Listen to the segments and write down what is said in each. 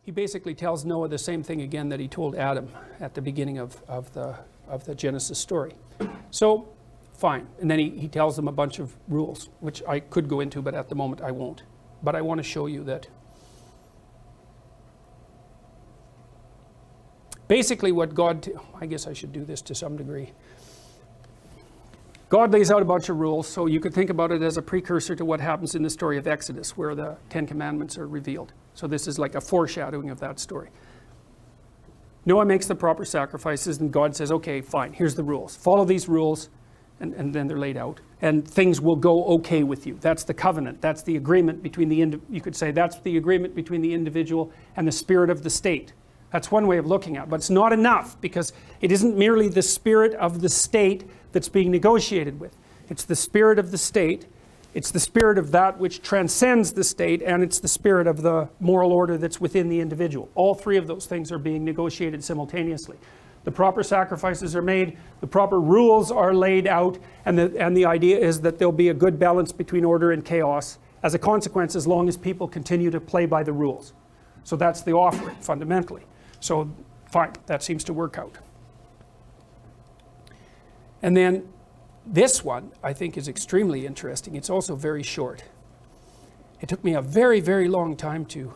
he basically tells Noah the same thing again that he told Adam at the beginning of the Genesis story. So, fine. And then he tells them a bunch of rules, which I could go into, but at the moment I won't. But I want to show you that basically what God, I guess I should do this to some degree. God lays out a bunch of rules, so you could think about it as a precursor to what happens in the story of Exodus, where the Ten Commandments are revealed. So this is like a foreshadowing of that story. Noah makes the proper sacrifices, and God says, okay, fine, here's the rules. Follow these rules, and then they're laid out. And things will go okay with you. That's the covenant. That's the agreement between you could say that's the agreement between the individual and the spirit of the state. That's one way of looking at it. But it's not enough, because it isn't merely the spirit of the state that's being negotiated with. It's the spirit of the state, it's the spirit of that which transcends the state, and it's the spirit of the moral order that's within the individual. All three of those things are being negotiated simultaneously. The proper sacrifices are made, the proper rules are laid out, and the idea is that there'll be a good balance between order and chaos as a consequence, as long as people continue to play by the rules. So that's the offering, fundamentally. So, fine, that seems to work out. And then this one, I think, is extremely interesting. It's also very short. It took me a very, very long time to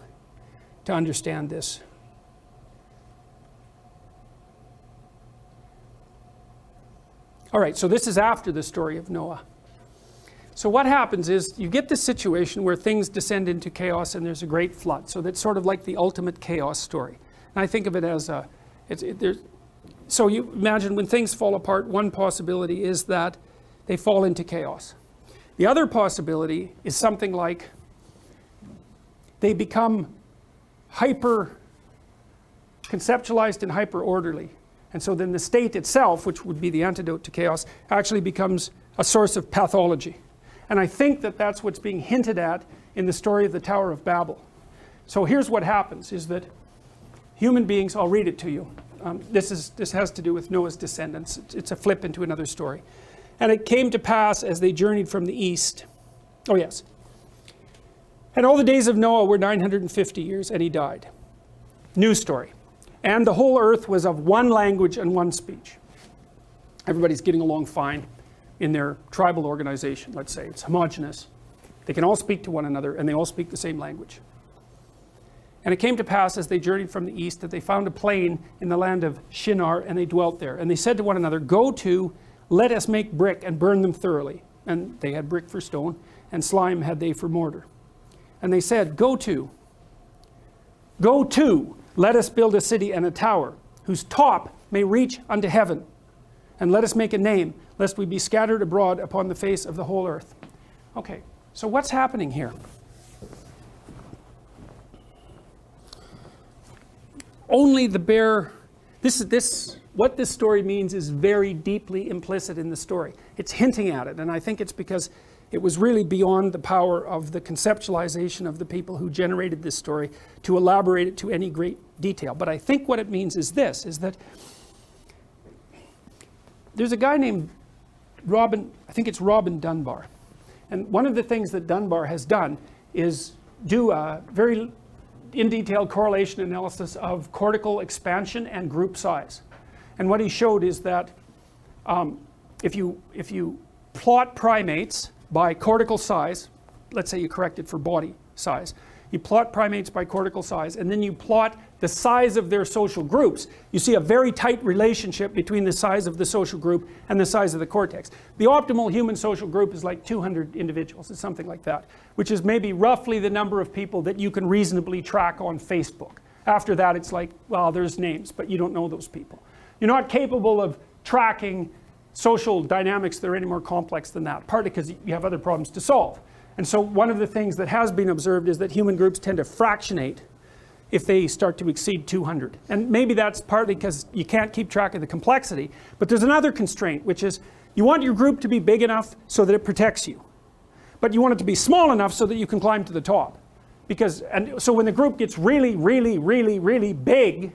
understand this. All right, so this is after the story of Noah. So what happens is you get this situation where things descend into chaos and there's a great flood. So that's sort of like the ultimate chaos story. And I think of it as so you imagine when things fall apart, one possibility is that they fall into chaos. The other possibility is something like they become hyper conceptualized and hyper orderly. And so then the state itself, which would be the antidote to chaos, actually becomes a source of pathology. And I think that that's what's being hinted at in the story of the Tower of Babel. So here's what happens, is that human beings, I'll read it to you. This has to do with Noah's descendants. It's a flip into another story. And it came to pass as they journeyed from the east. Oh yes. And all the days of Noah were 950 years, and he died. New story. And the whole earth was of one language and one speech. Everybody's getting along fine in their tribal organization, let's say. It's homogeneous. They can all speak to one another, and they all speak the same language. And it came to pass as they journeyed from the east that they found a plain in the land of Shinar, and they dwelt there. And they said to one another, go to, let us make brick and burn them thoroughly. And they had brick for stone, and slime had they for mortar. And they said, go to, let us build a city and a tower, whose top may reach unto heaven. And let us make a name, lest we be scattered abroad upon the face of the whole earth. Okay, so what's happening here? Only the bare, what this story means is very deeply implicit in the story. It's hinting at it, and I think it's because it was really beyond the power of the conceptualization of the people who generated this story to elaborate it to any great detail. But I think what it means is this, is that there's a guy named Robin, I think it's Robin Dunbar. And one of the things that Dunbar has done is do a very in detail correlation analysis of cortical expansion and group size. And what he showed is that if you plot primates by cortical size, let's say you correct it for body size, you plot primates by cortical size, and then you plot the size of their social groups, you see a very tight relationship between the size of the social group and the size of the cortex. The optimal human social group is like 200 individuals, it's something like that, which is maybe roughly the number of people that you can reasonably track on Facebook. After that, it's like, well, there's names, but you don't know those people. You're not capable of tracking social dynamics that are any more complex than that, partly because you have other problems to solve. And so one of the things that has been observed is that human groups tend to fractionate if they start to exceed 200. And maybe that's partly because you can't keep track of the complexity, but there's another constraint, which is you want your group to be big enough so that it protects you. But you want it to be small enough so that you can climb to the top. So when the group gets really, really, really, really big,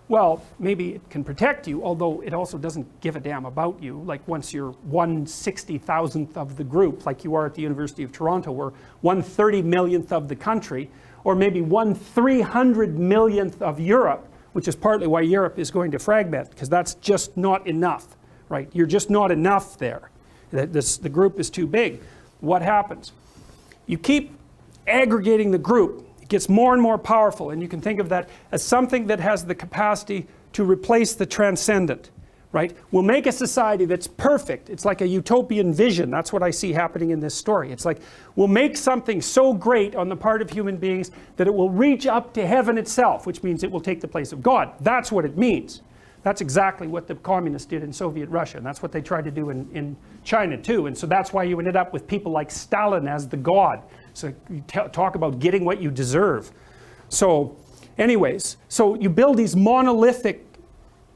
well, maybe it can protect you, although it also doesn't give a damn about you. Like once you're 1/60,000th of the group, like you are at the University of Toronto, or 1/30 millionth of the country, or maybe 1/300 millionth of Europe, which is partly why Europe is going to fragment, because that's just not enough, right? You're just not enough there. The group is too big. What happens? You keep aggregating the group. It gets more and more powerful, and you can think of that as something that has the capacity to replace the transcendent, right? We'll make a society that's perfect. It's like a utopian vision. That's what I see happening in this story. It's like we'll make something so great on the part of human beings that it will reach up to heaven itself, which means it will take the place of God. That's what it means. That's exactly what the communists did in Soviet Russia, and that's what they tried to do in China too. And so that's why you ended up with people like Stalin as the god. So you talk about getting what you deserve. So anyways, so you build these monolithic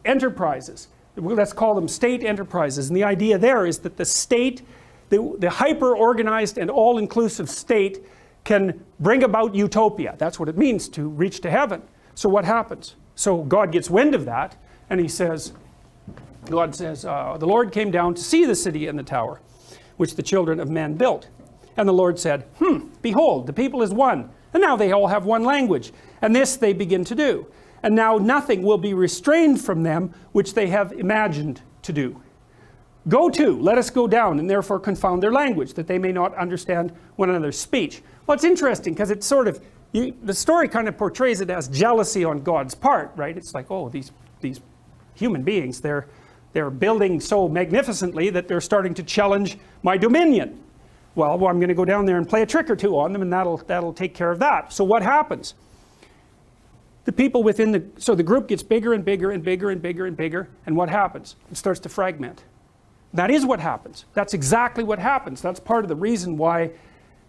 enterprises. Let's call them state enterprises. And the idea there is that the state, the hyper-organized and all-inclusive state, can bring about utopia. That's what it means to reach to heaven. So what happens? So God gets wind of that, and he says, God says, the Lord came down to see the city and the tower, which the children of men built. And the Lord said, behold, the people is one, and now they all have one language. And this they begin to do. And now nothing will be restrained from them which they have imagined to do. Go to, let us go down, and therefore confound their language, that they may not understand one another's speech. Well, it's interesting, because it's sort of, the story kind of portrays it as jealousy on God's part, right? It's like, oh, these human beings, they're building so magnificently that they're starting to challenge my dominion. Well, I'm going to go down there and play a trick or two on them, and that'll take care of that. So what happens? The people within so the group gets bigger and bigger and bigger and bigger and bigger, and what happens? It starts to fragment. That is what happens. That's exactly what happens. That's part of the reason why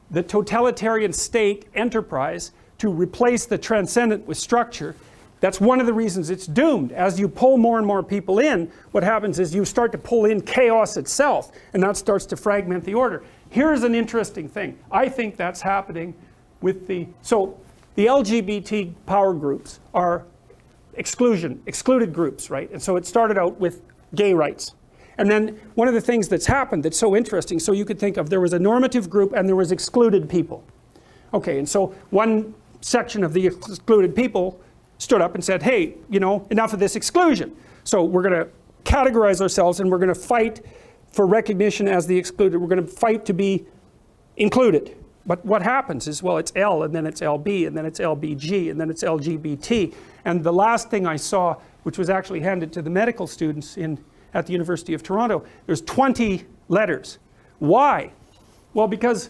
the totalitarian state enterprise, to replace the transcendent with structure, that's one of the reasons it's doomed. As you pull more and more people in, what happens is you start to pull in chaos itself, and that starts to fragment the order. Here's an interesting thing. I think that's happening with the LGBT power groups are excluded groups, right? And so it started out with gay rights. And then one of the things that's happened that's so interesting, so you could think of, there was a normative group and there was excluded people. Okay, and so one section of the excluded people stood up and said, hey, enough of this exclusion. So we're going to categorize ourselves, and we're going to fight for recognition as the excluded. We're going to fight to be included. But what happens is, well, it's L, and then it's LB, and then it's LBG, and then it's LGBT. And the last thing I saw, which was actually handed to the medical students at the University of Toronto, there's 20 letters. Why? Well, because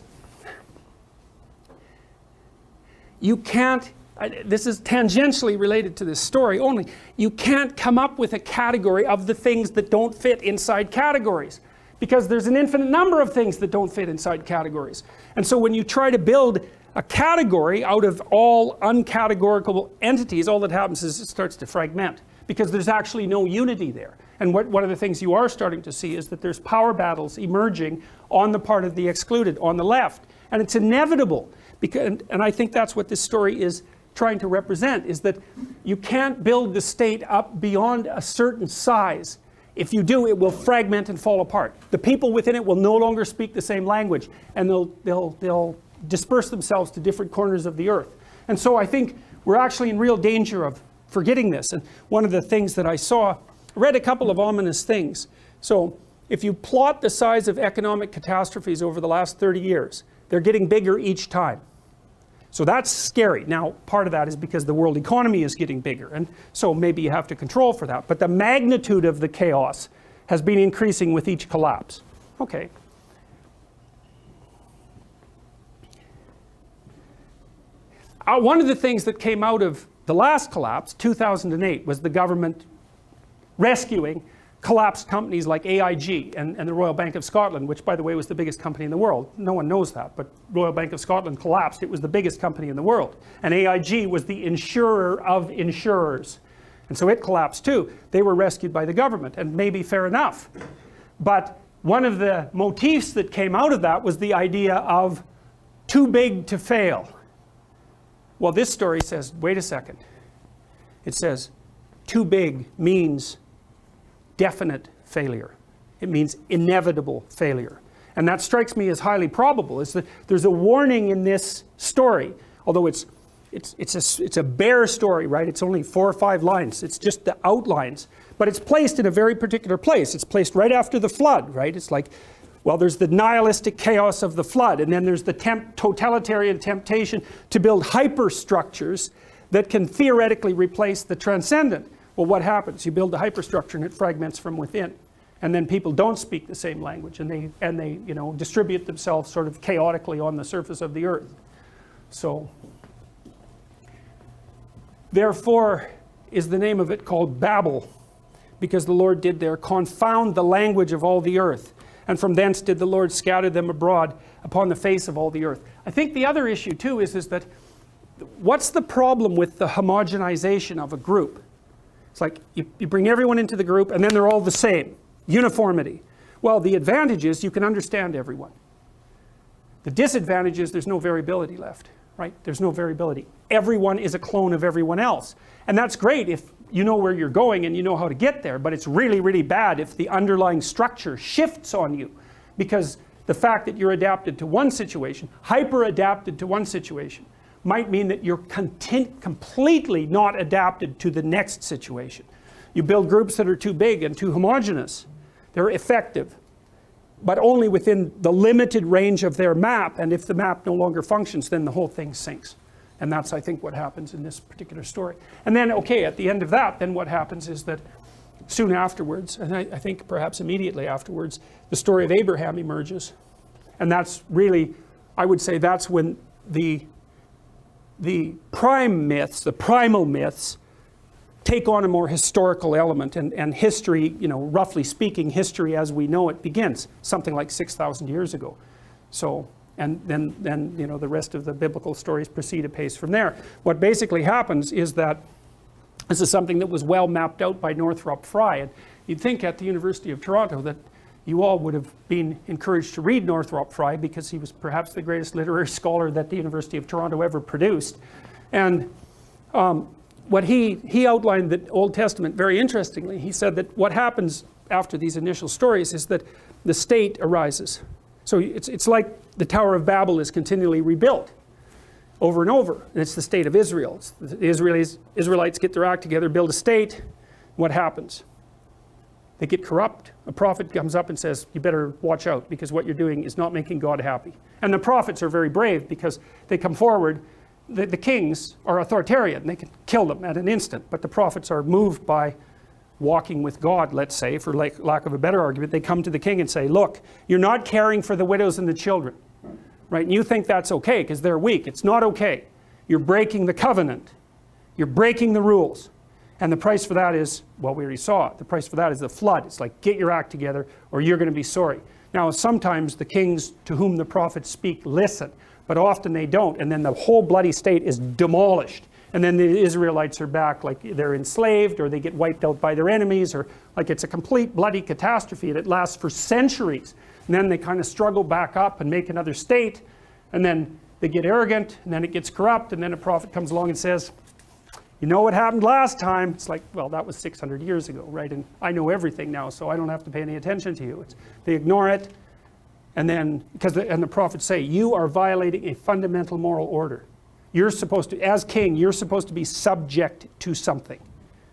you can't, this is tangentially related to this story only, you can't come up with a category of the things that don't fit inside categories, because there's an infinite number of things that don't fit inside categories. And so when you try to build a category out of all uncategorical entities, all that happens is it starts to fragment, because there's actually no unity there. And one of the things you are starting to see is that there's power battles emerging on the part of the excluded, on the left. And it's inevitable, because, and I think that's what this story is trying to represent, is that you can't build the state up beyond a certain size. If you do, it will fragment and fall apart. The people within it will no longer speak the same language, and they'll disperse themselves to different corners of the earth. And so I think we're actually in real danger of forgetting this. And one of the things that I saw, I read a couple of ominous things. So if you plot the size of economic catastrophes over the last 30 years, they're getting bigger each time. So that's scary. Now, part of that is because the world economy is getting bigger, and so maybe you have to control for that. But the magnitude of the chaos has been increasing with each collapse. Okay. One of the things that came out of the last collapse, 2008, was the government rescuing collapsed companies like AIG and the Royal Bank of Scotland, which, by the way, was the biggest company in the world. No one knows that, but Royal Bank of Scotland collapsed. It was the biggest company in the world. And AIG was the insurer of insurers. And so it collapsed too. They were rescued by the government, and maybe fair enough. But one of the motifs that came out of that was the idea of too big to fail. Well, this story says, wait a second. It says, too big means definite failure. It means inevitable failure. And that strikes me as highly probable, is that there's a warning in this story, although it's it's a bare story, right? It's only 4 or 5 lines. It's just the outlines. But it's placed in a very particular place. It's placed right after the flood, right? It's like, well, there's the nihilistic chaos of the flood, and then there's the totalitarian temptation to build hyperstructures that can theoretically replace the transcendent. Well, what happens? You build the hyperstructure and it fragments from within. And then people don't speak the same language, and they you know, distribute themselves sort of chaotically on the surface of the earth. So, therefore is the name of it called Babel, because the Lord did there confound the language of all the earth. And from thence did the Lord scatter them abroad upon the face of all the earth. I think the other issue too is that what's the problem with the homogenization of a group? It's like you bring everyone into the group and then they're all the same. Uniformity. Well, the advantage is you can understand everyone. The disadvantage is there's no variability left, right? There's no variability. Everyone is a clone of everyone else. And that's great if you know where you're going and you know how to get there, but it's really, really bad if the underlying structure shifts on you, because the fact that you're adapted to one situation, hyper-adapted to one situation, might mean that you're completely not adapted to the next situation. You build groups that are too big and too homogeneous. They're effective, but only within the limited range of their map, and if the map no longer functions, then the whole thing sinks. And that's, I think, what happens in this particular story. And then, okay, at the end of that, then what happens is that soon afterwards, and I think perhaps immediately afterwards, the story of Abraham emerges. And that's really, I would say that's when the prime myths, the primal myths, take on a more historical element, and history, you know, roughly speaking, history as we know it begins, something like 6,000 years ago. So, and then you know, the rest of the biblical stories proceed apace from there. What basically happens is that this is something that was well mapped out by Northrop Frye, and you'd think at the University of Toronto that you all would have been encouraged to read Northrop Frye, because he was perhaps the greatest literary scholar that the University of Toronto ever produced. And what he outlined the Old Testament very interestingly. He said that what happens after these initial stories is that the state arises. So it's like the Tower of Babel is continually rebuilt over and over. And it's the state of Israel. The Israelites get their act together, build a state. What happens? They get corrupt. A prophet comes up and says, you better watch out, because what you're doing is not making God happy. And the prophets are very brave, because they come forward. The kings are authoritarian. They can kill them at an instant. But the prophets are moved by walking with God, let's say, for lack of a better argument. They come to the king and say, look, you're not caring for the widows and the children, right? And you think that's okay because they're weak. It's not okay. You're breaking the covenant. You're breaking the rules. And the price for that is, well, we already saw it. The price for that is the flood. It's like, get your act together or you're going to be sorry. Now, sometimes the kings to whom the prophets speak listen, but often they don't. And then the whole bloody state is demolished. And then the Israelites are back like they're enslaved, or they get wiped out by their enemies, or like it's a complete bloody catastrophe that lasts for centuries. And then they kind of struggle back up and make another state. And then they get arrogant, and then it gets corrupt. And then a prophet comes along and says, you know what happened last time? It's like, well, that was 600 years ago, right? And I know everything now, so I don't have to pay any attention to you. They ignore it. And then, and the prophets say, you are violating a fundamental moral order. You're supposed to, as king, you're supposed to be subject to something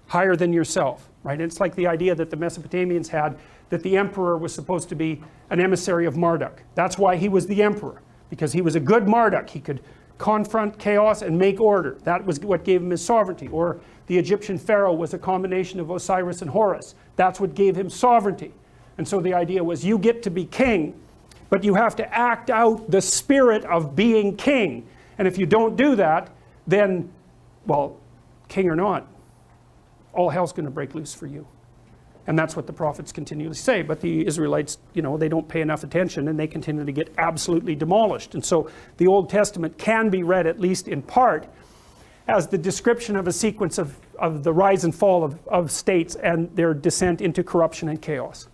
higher than yourself, right? And it's like the idea that the Mesopotamians had, that the emperor was supposed to be an emissary of Marduk. That's why he was the emperor, because he was a good Marduk. He could confront chaos and make order. That was what gave him his sovereignty. Or the Egyptian pharaoh was a combination of Osiris and Horus. That's what gave him sovereignty. And so the idea was, you get to be king, but you have to act out the spirit of being king. And if you don't do that, then, well, king or not, all hell's going to break loose for you. And that's what the prophets continually say. But the Israelites, you know, they don't pay enough attention, and they continue to get absolutely demolished. And so the Old Testament can be read, at least in part, as the description of a sequence of the rise and fall of states and their descent into corruption and chaos.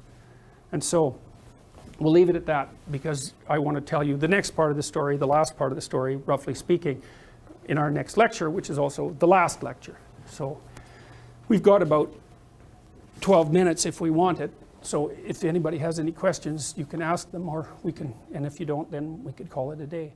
And so we'll leave it at that, because I want to tell you the next part of the story, the last part of the story, roughly speaking, in our next lecture, which is also the last lecture. So we've got about 12 minutes if we want it. So if anybody has any questions, you can ask them, or we can, and if you don't, then we could call it a day.